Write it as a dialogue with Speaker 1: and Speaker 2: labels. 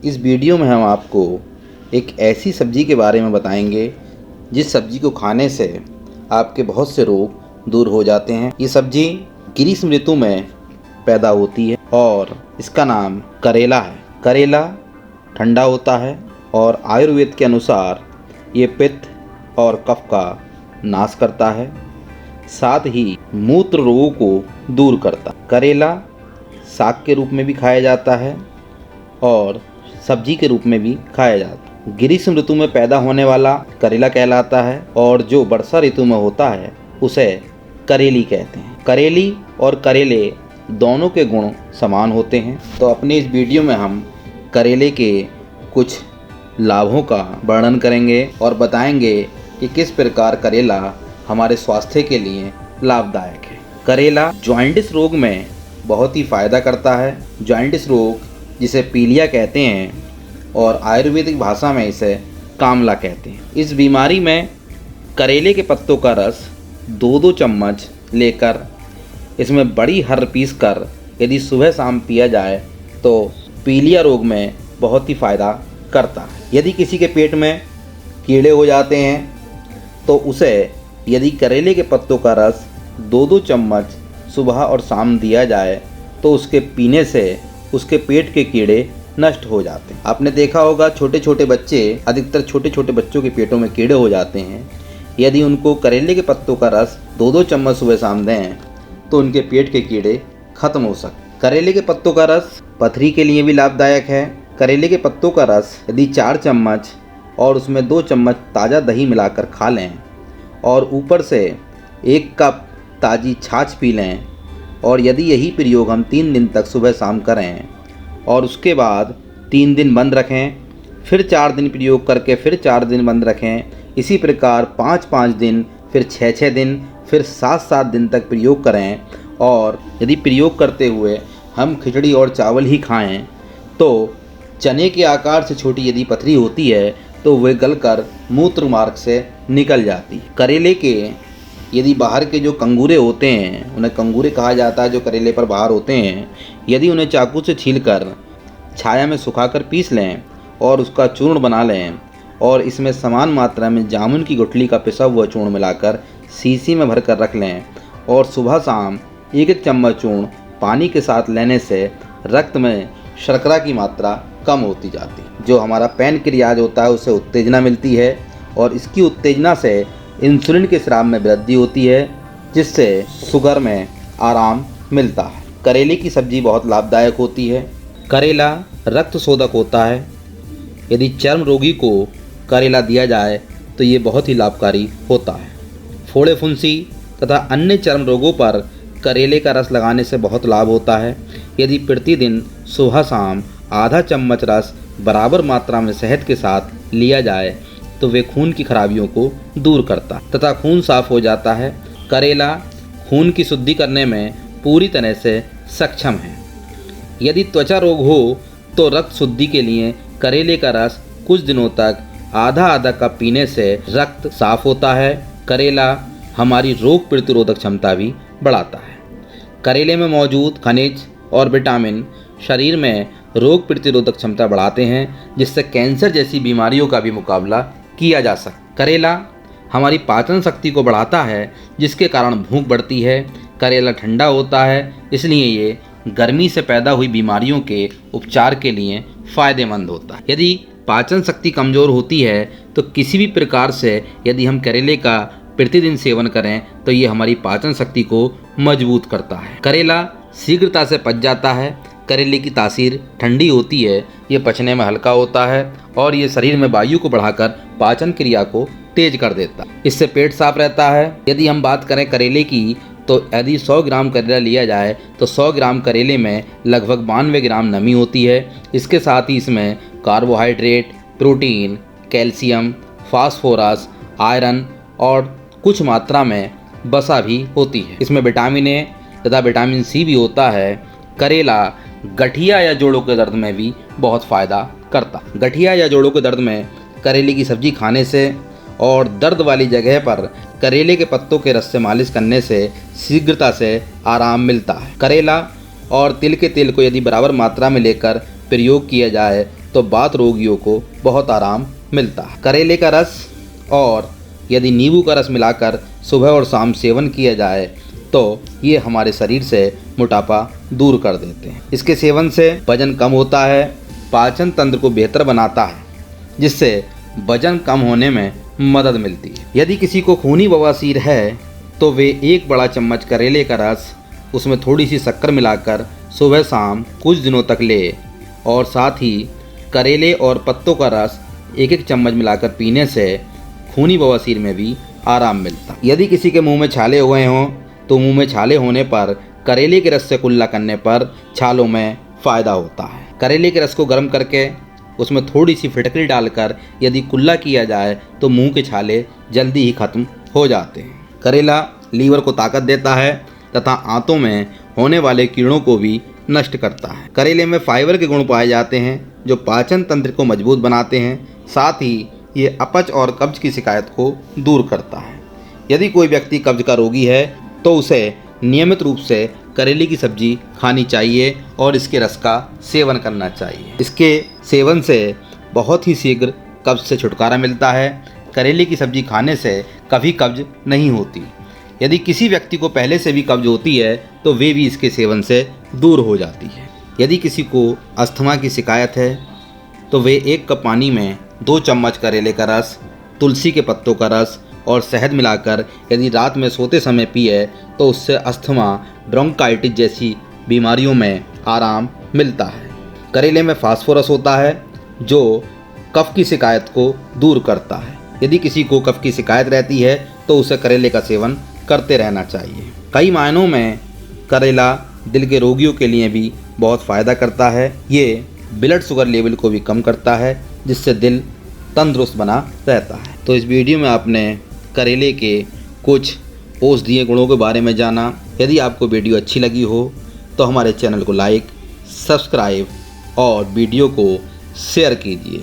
Speaker 1: इस वीडियो में हम आपको एक ऐसी सब्ज़ी के बारे में बताएंगे जिस सब्ज़ी को खाने से आपके बहुत से रोग दूर हो जाते हैं। ये सब्ज़ी ग्रीष्म ऋतु में पैदा होती है और इसका नाम करेला है। करेला ठंडा होता है और आयुर्वेद के अनुसार ये पित्त और कफ का नाश करता है, साथ ही मूत्र रोगों को दूर करता है। करेला साग के रूप में भी खाया जाता है और सब्जी के रूप में भी खाया जाता है। ग्रीष्म ऋतु में पैदा होने वाला करेला कहलाता है और जो वर्षा ऋतु में होता है उसे करेली कहते हैं। करेली और करेले दोनों के गुण समान होते हैं। तो अपने इस वीडियो में हम करेले के कुछ लाभों का वर्णन करेंगे और बताएंगे कि किस प्रकार करेला हमारे स्वास्थ्य के लिए लाभदायक है। करेला जॉइंटिस रोग में बहुत ही फ़ायदा करता है। जॉइंटिस रोग जिसे पीलिया कहते हैं और आयुर्वेदिक भाषा में इसे कामला कहते हैं। इस बीमारी में करेले के पत्तों का रस 2-2 चम्मच लेकर इसमें बड़ी हर्र पीस कर यदि सुबह शाम पिया जाए तो पीलिया रोग में बहुत ही फ़ायदा करता है। यदि किसी के पेट में कीड़े हो जाते हैं तो उसे यदि करेले के पत्तों का रस 2-2 चम्मच सुबह और शाम दिया जाए तो उसके पीने से उसके पेट के कीड़े नष्ट हो जाते हैं। आपने देखा होगा छोटे छोटे बच्चे, अधिकतर छोटे छोटे बच्चों के पेटों में कीड़े हो जाते हैं। यदि उनको करेले के पत्तों का रस 2-2 चम्मच सुबह शाम दें तो उनके पेट के कीड़े खत्म हो सकते। करेले के पत्तों का रस पथरी के लिए भी लाभदायक है। करेले के पत्तों का रस यदि 4 चम्मच और उसमें 2 चम्मच ताज़ा दही मिलाकर खा लें और ऊपर से 1 कप ताज़ी छाछ पी लें और यदि यही प्रयोग हम 3 दिन तक सुबह शाम करें और उसके बाद 3 दिन बंद रखें, फिर 4 दिन प्रयोग करके फिर 4 दिन बंद रखें, इसी प्रकार 5-5 दिन, फिर 6-6 दिन, फिर 7-7 दिन तक प्रयोग करें और यदि प्रयोग करते हुए हम खिचड़ी और चावल ही खाएं तो चने के आकार से छोटी यदि पथरी होती है तो वह गलकर मूत्र मार्ग से निकल जाती है। करेले के यदि बाहर के जो कंगूरे होते हैं, उन्हें कंगूरे कहा जाता है, जो करेले पर बाहर होते हैं, यदि उन्हें चाकू से छीलकर छाया में सुखाकर पीस लें और उसका चूर्ण बना लें और इसमें समान मात्रा में जामुन की गुठली का पिसा हुआ चूर्ण मिलाकर शीशी में भरकर रख लें और सुबह शाम 1-1 चम्मच चूर्ण पानी के साथ लेने से रक्त में शर्करा की मात्रा कम होती जाती है। जो हमारा पैनक्रियाज होता है उसे उत्तेजना मिलती है और इसकी उत्तेजना से इंसुलिन के स्राव में वृद्धि होती है, जिससे शुगर में आराम मिलता है। करेले की सब्ज़ी बहुत लाभदायक होती है। करेला रक्त शोधक होता है। यदि चर्म रोगी को करेला दिया जाए तो ये बहुत ही लाभकारी होता है। फोड़े फुंसी तथा अन्य चर्म रोगों पर करेले का रस लगाने से बहुत लाभ होता है। यदि प्रतिदिन सुबह शाम आधा चम्मच रस बराबर मात्रा में शहद के साथ लिया जाए तो वे खून की खराबियों को दूर करता तथा खून साफ हो जाता है। करेला खून की शुद्धि करने में पूरी तरह से सक्षम है। यदि त्वचा रोग हो तो रक्त शुद्धि के लिए करेले का रस कुछ दिनों तक आधा कप पीने से रक्त साफ होता है। करेला हमारी रोग प्रतिरोधक क्षमता भी बढ़ाता है। करेले में मौजूद खनिज और विटामिन शरीर में रोग प्रतिरोधक क्षमता बढ़ाते हैं, जिससे कैंसर जैसी बीमारियों का भी मुकाबला किया जा सकता। करेला हमारी पाचन शक्ति को बढ़ाता है, जिसके कारण भूख बढ़ती है। करेला ठंडा होता है, इसलिए ये गर्मी से पैदा हुई बीमारियों के उपचार के लिए फ़ायदेमंद होता है। यदि पाचन शक्ति कमज़ोर होती है तो किसी भी प्रकार से यदि हम करेले का प्रतिदिन सेवन करें तो ये हमारी पाचन शक्ति को मजबूत करता है। करेला शीघ्रता से पच जाता है। करेले की तासीर ठंडी होती है, ये पचने में हल्का होता है और ये शरीर में वायु को बढ़ाकर पाचन क्रिया को तेज कर देता है। इससे पेट साफ रहता है। यदि हम बात करें करेले की तो यदि 100 ग्राम करेला लिया जाए तो 100 ग्राम करेले में लगभग 92 ग्राम नमी होती है। इसके साथ ही इसमें carbohydrate, protein, calcium, phosphorus, iron और कुछ मात्रा में वसा भी होती है। इसमें विटामिन ए तथा विटामिन सी भी होता है। करेला गठिया या जोड़ों के दर्द में भी बहुत फ़ायदा करता। गठिया या जोड़ों के दर्द में करेले की सब्ज़ी खाने से और दर्द वाली जगह पर करेले के पत्तों के रस से मालिश करने से शीघ्रता से आराम मिलता है। करेला और तिल के तेल को यदि बराबर मात्रा में लेकर प्रयोग किया जाए तो बात रोगियों को बहुत आराम मिलता है। करेले का रस और यदि नींबू का रस मिलाकर सुबह और शाम सेवन किया जाए तो ये हमारे शरीर से मोटापा दूर कर देते हैं। इसके सेवन से वजन कम होता है, पाचन तंत्र को बेहतर बनाता है, जिससे वजन कम होने में मदद मिलती है। यदि किसी को खूनी बवासीर है तो वे 1 बड़ा चम्मच करेले का रस, उसमें थोड़ी सी शक्कर मिलाकर सुबह शाम कुछ दिनों तक ले, और साथ ही करेले और पत्तों का रस 1-1 चम्मच मिलाकर पीने से खूनी बवासीर में भी आराम मिलता है। यदि किसी के मुंह में छाले हुए हों तो मुंह में छाले होने पर करेले के रस से कुल्ला करने पर छालों में फ़ायदा होता है। करेले के रस को गर्म करके उसमें थोड़ी सी फिटकरी डालकर यदि कुल्ला किया जाए तो मुंह के छाले जल्दी ही खत्म हो जाते हैं। करेला लीवर को ताकत देता है तथा आंतों में होने वाले कीड़ों को भी नष्ट करता है। करेले में फाइबर के गुण पाए जाते हैं जो पाचन तंत्र को मजबूत बनाते हैं। साथ ही ये अपच और कब्ज की शिकायत को दूर करता है। यदि कोई व्यक्ति कब्ज का रोगी है तो उसे नियमित रूप से करेले की सब्जी खानी चाहिए और इसके रस का सेवन करना चाहिए। इसके सेवन से बहुत ही शीघ्र कब्ज से छुटकारा मिलता है। करेले की सब्जी खाने से कभी कब्ज नहीं होती। यदि किसी व्यक्ति को पहले से भी कब्ज होती है तो वे भी इसके सेवन से दूर हो जाती है। यदि किसी को अस्थमा की शिकायत है तो वे 1 कप पानी में 2 चम्मच करेले का रस, तुलसी के पत्तों का रस और शहद मिलाकर यदि रात में सोते समय पिए तो उससे अस्थमा, ब्रोंकाइटिस जैसी बीमारियों में आराम मिलता है। करेले में फास्फोरस होता है जो कफ की शिकायत को दूर करता है। यदि किसी को कफ की शिकायत रहती है तो उसे करेले का सेवन करते रहना चाहिए। कई मायनों में करेला दिल के रोगियों के लिए भी बहुत फ़ायदा करता है। ये ब्लड शुगर लेवल को भी कम करता है, जिससे दिल तंदुरुस्त बना रहता है। तो इस वीडियो में आपने करेले के कुछ औषधीय गुणों के बारे में जाना। यदि आपको वीडियो अच्छी लगी हो तो हमारे चैनल को लाइक, सब्सक्राइब और वीडियो को शेयर कीजिए।